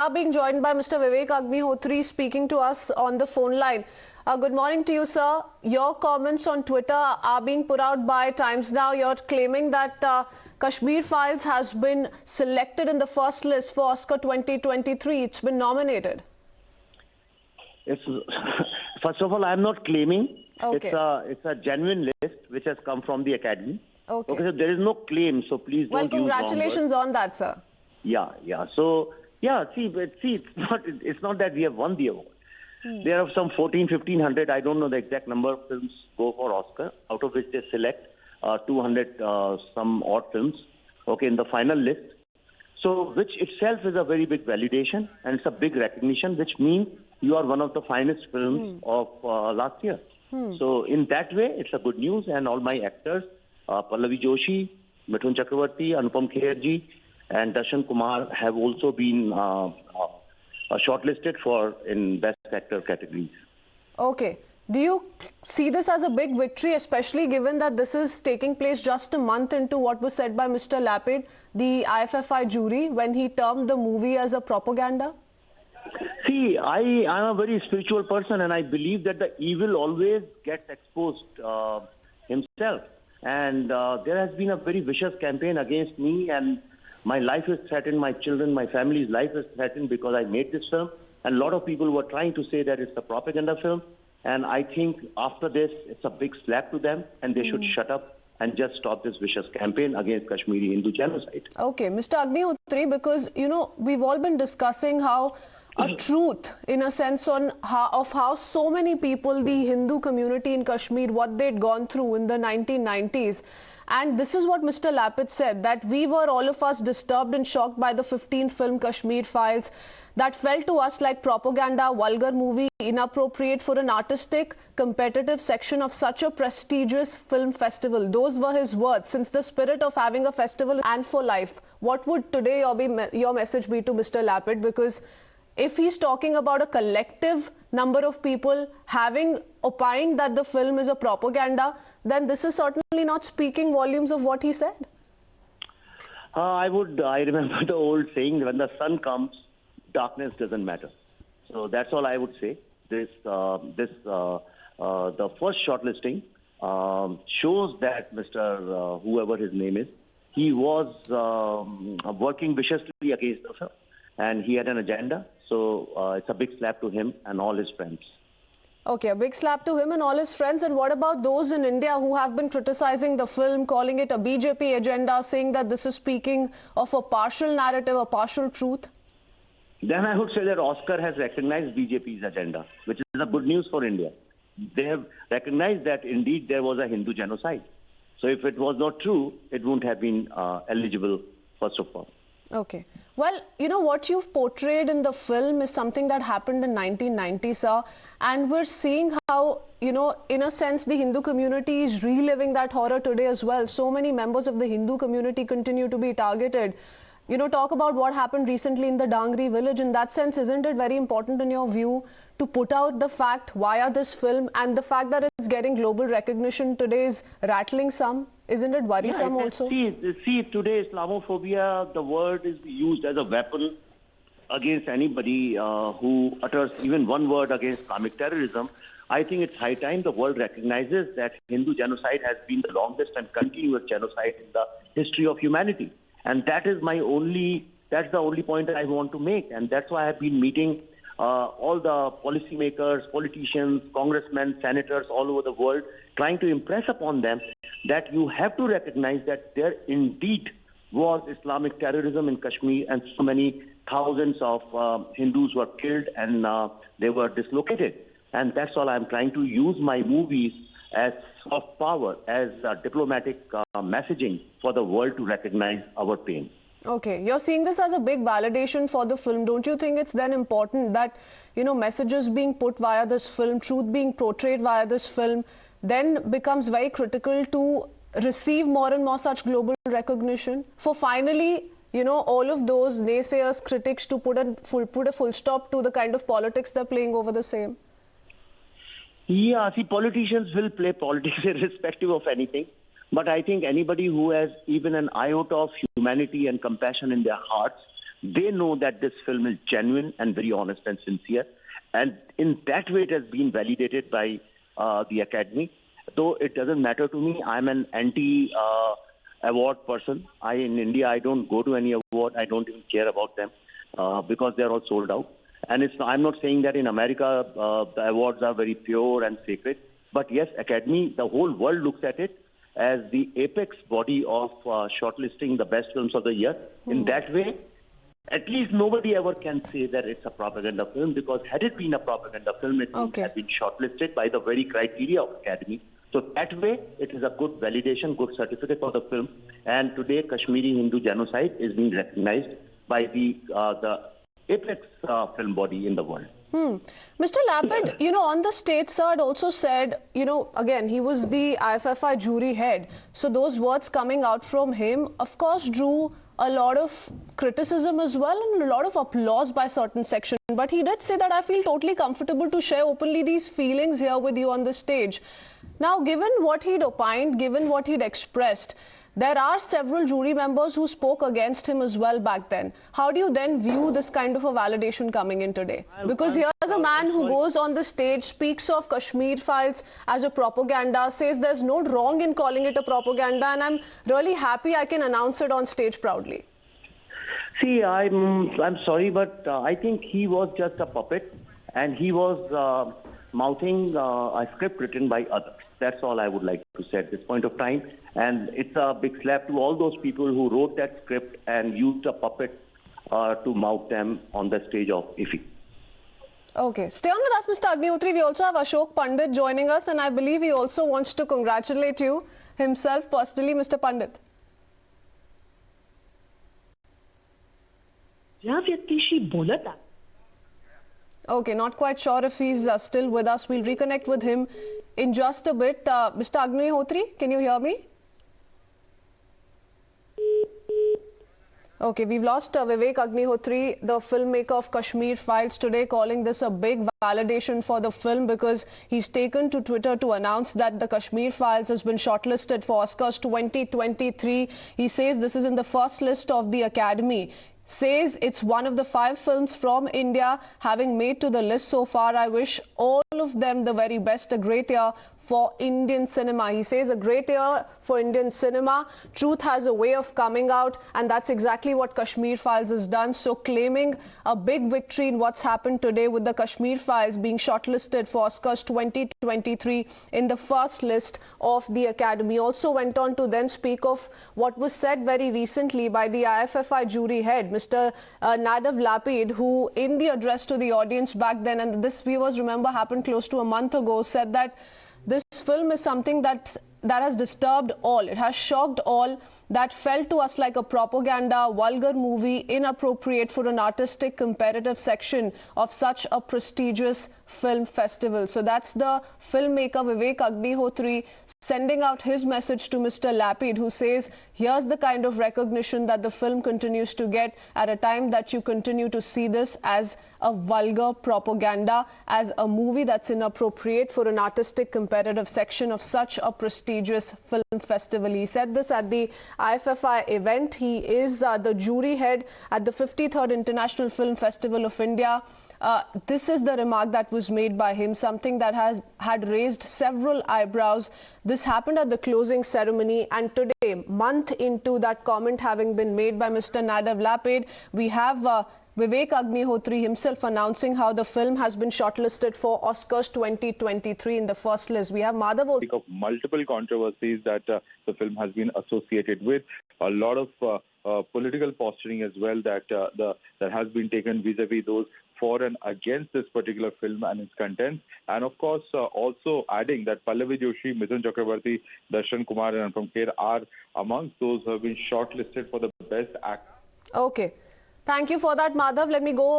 are being joined by Mr. Vivek Agnihotri speaking to us on the phone line. Good morning to you, sir. Your comments on Twitter are being put out by Times Now. You're claiming that Kashmir Files has been selected in the first list for Oscar 2023. It's been nominated. First of all, I'm not claiming. Okay. It's a genuine list which has come from the Academy. Okay. So there is no claim, so please don't use wrong words. Congratulations on that, sir. Yeah. So, it's not that we have won the award. There are some 1500, I don't know the exact number of films go for Oscar, out of which they select 200 some odd films, in the final list. So, which itself is a very big validation, and it's a big recognition, which means you are one of the finest films of last year. So, in that way, it's a good news, and all my actors, Pallavi Joshi, Mithun Chakravarti, Anupam Kherji, and Darshan Kumar have also been shortlisted in Best Actor categories. Okay. Do you see this as a big victory, especially given that this is taking place just a month into what was said by Mr. Lapid, the IFFI jury, when he termed the movie as a propaganda? See, I'm a very spiritual person, and I believe that the evil always gets exposed himself. And there has been a very vicious campaign against me, and my life is threatened, my children, my family's life is threatened because I made this film. And a lot of people were trying to say that it's a propaganda film. And I think after this, it's a big slap to them, and they should shut up and just stop this vicious campaign against Kashmiri Hindu genocide. Okay, Mr. Agnihotri, because, we've all been discussing how a truth, in a sense, of how so many people, the Hindu community in Kashmir, what they'd gone through in the 1990s. And this is what Mr. Lapid said, that we were, all of us, disturbed and shocked by the 15th film Kashmir Files that felt to us like propaganda, vulgar movie, inappropriate for an artistic, competitive section of such a prestigious film festival. Those were his words. Since the spirit of having a festival and for life, what would today your message be to Mr. Lapid? Because if he's talking about a collective number of people having opined that the film is a propaganda, then this is certainly not speaking volumes of what he said. I remember the old saying, when the sun comes, darkness doesn't matter. So that's all I would say. The first shortlisting shows that Mr. Whoever his name is, he was working viciously against the film, and he had an agenda. So it's a big slap to him and all his friends. Okay, a big slap to him and all his friends. And what about those in India who have been criticizing the film, calling it a BJP agenda, saying that this is speaking of a partial narrative, a partial truth? Then I would say that Oscar has recognized BJP's agenda, which is a good news for India. They have recognized that indeed there was a Hindu genocide. So if it was not true, it wouldn't have been eligible, first of all. Okay. Well, what you've portrayed in the film is something that happened in 1990, sir. And we're seeing how, in a sense, the Hindu community is reliving that horror today as well. So many members of the Hindu community continue to be targeted. Talk about what happened recently in the Dangri village. In that sense, isn't it very important in your view to put out the fact via this film, and the fact that it's getting global recognition today is rattling some? Isn't it worrisome also? See, today Islamophobia, the word is used as a weapon against anybody who utters even one word against Islamic terrorism. I think it's high time the world recognizes that Hindu genocide has been the longest and continuous genocide in the history of humanity. And that's the only point that I want to make. And that's why I've been meeting all the policymakers, politicians, congressmen, senators all over the world, trying to impress upon them that you have to recognize that there indeed was Islamic terrorism in Kashmir, and so many thousands of Hindus were killed and they were dislocated. And that's all I'm trying to use my movies as soft power, as diplomatic messaging for the world to recognize our pain. Okay, you're seeing this as a big validation for the film. Don't you think it's then important that, messages being put via this film, truth being portrayed via this film, then becomes very critical to receive more and more such global recognition? For finally, all of those naysayers, critics, to put a full stop to the kind of politics they're playing over the same? Yeah, see, politicians will play politics irrespective of anything. But I think anybody who has even an iota of humanity and compassion in their hearts They know that this film is genuine and very honest and sincere. And in that way, it has been validated by the Academy. Though it doesn't matter to me, I'm an anti-award person. In India, I don't go to any award. I don't even care about them because they're all sold out. And I'm not saying that in America the awards are very pure and sacred. But yes, Academy, the whole world looks at it as the apex body of shortlisting the best films of the year. In that way, at least nobody ever can say that it's a propaganda film, because had it been a propaganda film, it would have been shortlisted by the very criteria of Academy. So that way, it is a good validation, good certificate for the film. And today, Kashmiri Hindu genocide is being recognized by the apex film body in the world. Mr. Lapid, on the state side also said, again, he was the IFFI jury head. So those words coming out from him, of course, drew a lot of criticism as well and a lot of applause by certain sections. But he did say that I feel totally comfortable to share openly these feelings here with you on the stage. Now, given what he'd opined, given what he'd expressed, there are several jury members who spoke against him as well back then. How do you then view this kind of a validation coming in today? Because here's a man who goes on the stage, speaks of Kashmir Files as a propaganda, says there's no wrong in calling it a propaganda, and I'm really happy I can announce it on stage proudly. See, I'm sorry, but I think he was just a puppet, and he was mouthing a script written by others. That's all I would like to say at this point of time. And it's a big slap to all those people who wrote that script and used a puppet to mouth them on the stage of IFFI. Okay. Stay on with us, Mr. Agnihotri. We also have Ashok Pandit joining us, and I believe he also wants to congratulate you himself personally, Mr. Pandit. Okay, not quite sure if he's still with us. We'll reconnect with him in just a bit. Mr. Agnihotri, can you hear me? Okay, we've lost Vivek Agnihotri, the filmmaker of Kashmir Files, today, calling this a big validation for the film because he's taken to Twitter to announce that the Kashmir Files has been shortlisted for Oscars 2023. He says this is in the first list of the Academy. Says it's one of the 5 films from India having made to the list so far. I wish all of them the very best. A great year for Indian cinema. He says a great year for Indian cinema. Truth has a way of coming out, and that's exactly what Kashmir Files has done. So claiming a big victory in what's happened today with the Kashmir Files being shortlisted for Oscars 2023 in the first list of the Academy. Also went on to then speak of what was said very recently by the IFFI jury head, Mr. Nadav Lapid, who in the address to the audience back then, and this viewers remember happened close to a month ago, said that this film is something that has disturbed all. It has shocked all. That felt to us like a propaganda, vulgar movie, inappropriate for an artistic competitive section of such a prestigious film festival. So that's the filmmaker Vivek Agnihotri sending out his message to Mr. Lapid, who says, here's the kind of recognition that the film continues to get at a time that you continue to see this as a vulgar propaganda, as a movie that's inappropriate for an artistic competitive section of such a prestigious film festival. He said this at the IFFI event. He is the jury head at the 53rd International Film Festival of India. This is the remark that was made by him, something that had raised several eyebrows. This happened at the closing ceremony, and today, month into that comment having been made by Mr. Nadav Lapid, we have Vivek Agnihotri himself announcing how the film has been shortlisted for Oscars 2023 in the first list. We have Madhav. Of multiple controversies that the film has been associated with, a lot of political posturing as well that has been taken vis-a-vis those for and against this particular film and its contents. And of course, also adding that Pallavi Joshi, Mithun Chakrabarti, Darshan Kumar and from Kher are amongst those who have been shortlisted for the best act. Okay. Thank you for that, Madhav. Let me go